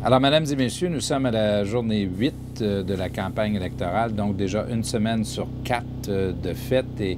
Alors, mesdames et messieurs, nous sommes à la journée 8 de la campagne électorale, donc déjà une semaine sur 4 de fête. Et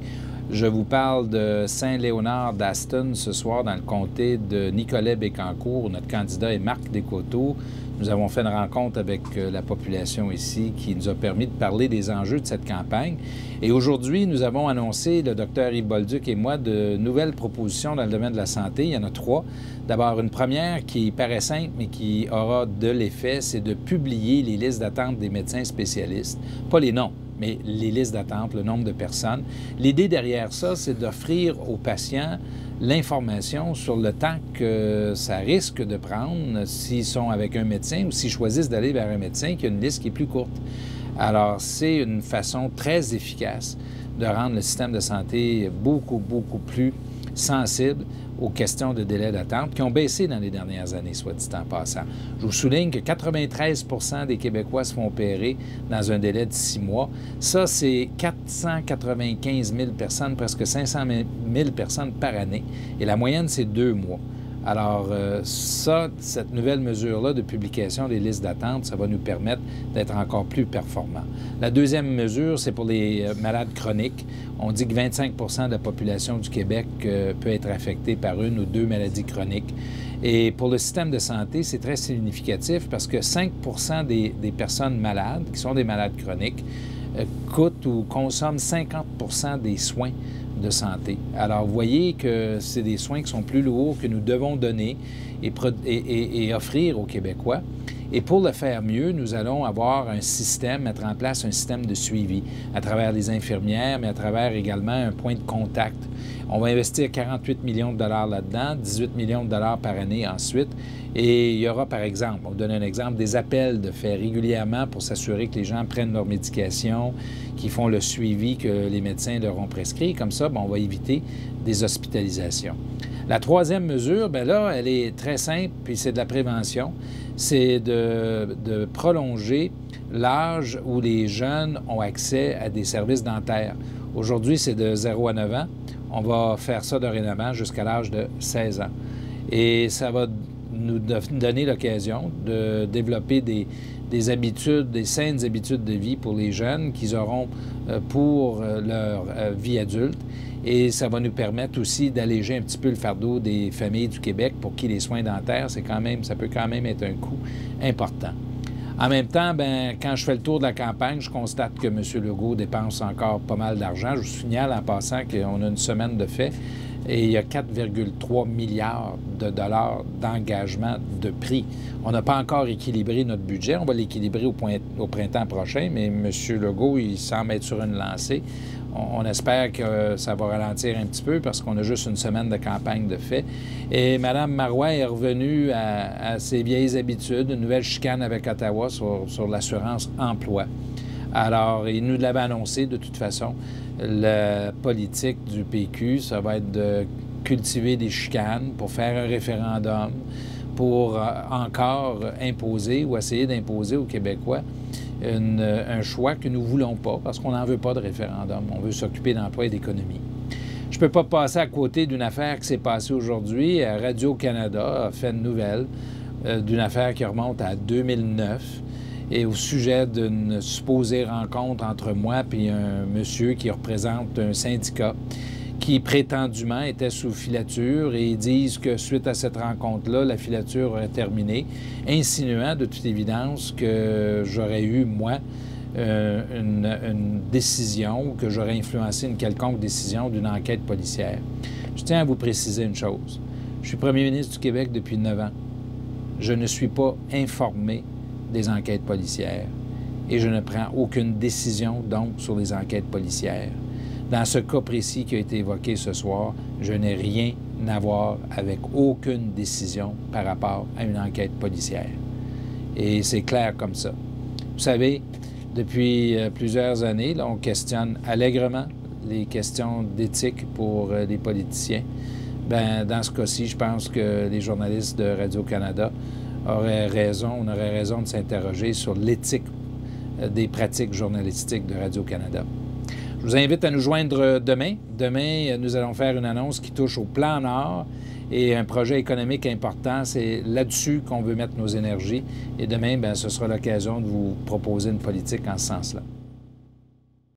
je vous parle de Saint-Léonard d'Aston ce soir dans le comté de Nicolet-Bécancour. Notre candidat est Marc Descoteaux. Nous avons fait une rencontre avec la population ici qui nous a permis de parler des enjeux de cette campagne. Et aujourd'hui, nous avons annoncé, le docteur Yves Bolduc et moi, de nouvelles propositions dans le domaine de la santé. Il y en a 3. D'abord, une première qui paraît simple, mais qui aura de l'effet, c'est de publier les listes d'attente des médecins spécialistes. Pas les noms, mais les listes d'attente, le nombre de personnes. L'idée derrière ça, c'est d'offrir aux patients l'information sur le temps que ça risque de prendre s'ils sont avec un médecin ou s'ils choisissent d'aller vers un médecin qui a une liste qui est plus courte. Alors, c'est une façon très efficace de rendre le système de santé beaucoup plus sensible aux questions de délai d'attente qui ont baissé dans les dernières années, soit dit en passant. Je vous souligne que 93 des Québécois se font opérer dans un délai de 6 mois. Ça, c'est 495 000 personnes, presque 500 000 personnes par année. Et la moyenne, c'est 2 mois. Alors, cette nouvelle mesure-là de publication des listes d'attente, ça va nous permettre d'être encore plus performants. La deuxième mesure, c'est pour les malades chroniques. On dit que 25 de la population du Québec peut être affectée par une ou deux maladies chroniques. Et pour le système de santé, c'est très significatif parce que 5 des personnes malades, qui sont des malades chroniques, coûtent ou consomment 50 des soins de santé. Alors, vous voyez que c'est des soins qui sont plus lourds que nous devons donner et offrir aux Québécois. Et pour le faire mieux, nous allons avoir un système, mettre en place un système de suivi à travers les infirmières, mais à travers également un point de contact. On va investir 48 millions de dollars là-dedans, 18 millions de dollars par année ensuite. Et il y aura, par exemple, on vous donne un exemple, des appels de faire régulièrement pour s'assurer que les gens prennent leur médication, qu'ils font le suivi que les médecins leur ont prescrit. Comme ça, on va éviter des hospitalisations. La troisième mesure, bien là, elle est très simple, puis c'est de la prévention. C'est de prolonger l'âge où les jeunes ont accès à des services dentaires. Aujourd'hui, c'est de 0 à 9 ans. On va faire ça dorénavant jusqu'à l'âge de 16 ans. Et ça va nous donner l'occasion de développer des habitudes, des saines habitudes de vie pour les jeunes qu'ils auront pour leur vie adulte. Et ça va nous permettre aussi d'alléger un petit peu le fardeau des familles du Québec pour qui les soins dentaires, ça peut quand même être un coût important. En même temps, quand je fais le tour de la campagne, je constate que M. Legault dépense encore pas mal d'argent. Je vous signale en passant qu'on a une semaine de fait et il y a 4,3 milliards de dollars d'engagement de prix. On n'a pas encore équilibré notre budget. On va l'équilibrer au printemps prochain, mais M. Legault, il semble être sur une lancée. On espère que ça va ralentir un petit peu parce qu'on a juste une semaine de campagne de fait. Et Mme Marois est revenue à ses vieilles habitudes, une nouvelle chicane avec Ottawa sur l'assurance emploi. Alors, il nous l'avait annoncé de toute façon. La politique du PQ, ça va être de cultiver des chicanes pour faire un référendum, pour encore imposer ou essayer d'imposer aux Québécois un choix que nous ne voulons pas parce qu'on n'en veut pas de référendum. On veut s'occuper d'emploi et d'économie. Je ne peux pas passer à côté d'une affaire qui s'est passée aujourd'hui. Radio-Canada a fait une nouvelle d'une affaire qui remonte à 2009 et au sujet d'une supposée rencontre entre moi et un monsieur qui représente un syndicat qui prétendument était sous filature et ils disent que suite à cette rencontre-là, la filature aurait terminé, insinuant de toute évidence que j'aurais eu, moi, une décision ou que j'aurais influencé une quelconque décision d'une enquête policière. Je tiens à vous préciser une chose. Je suis premier ministre du Québec depuis 9 ans. Je ne suis pas informé des enquêtes policières et je ne prends aucune décision, donc, sur les enquêtes policières. Dans ce cas précis qui a été évoqué ce soir, je n'ai rien à voir avec aucune décision par rapport à une enquête policière. Et c'est clair comme ça. Vous savez, depuis plusieurs années, là, on questionne allègrement les questions d'éthique pour les politiciens. Dans ce cas-ci, je pense que les journalistes de Radio-Canada on aurait raison de s'interroger sur l'éthique des pratiques journalistiques de Radio-Canada. Je vous invite à nous joindre demain. Demain, nous allons faire une annonce qui touche au plan Nord et un projet économique important. C'est là-dessus qu'on veut mettre nos énergies. Et demain, bien, ce sera l'occasion de vous proposer une politique en ce sens-là.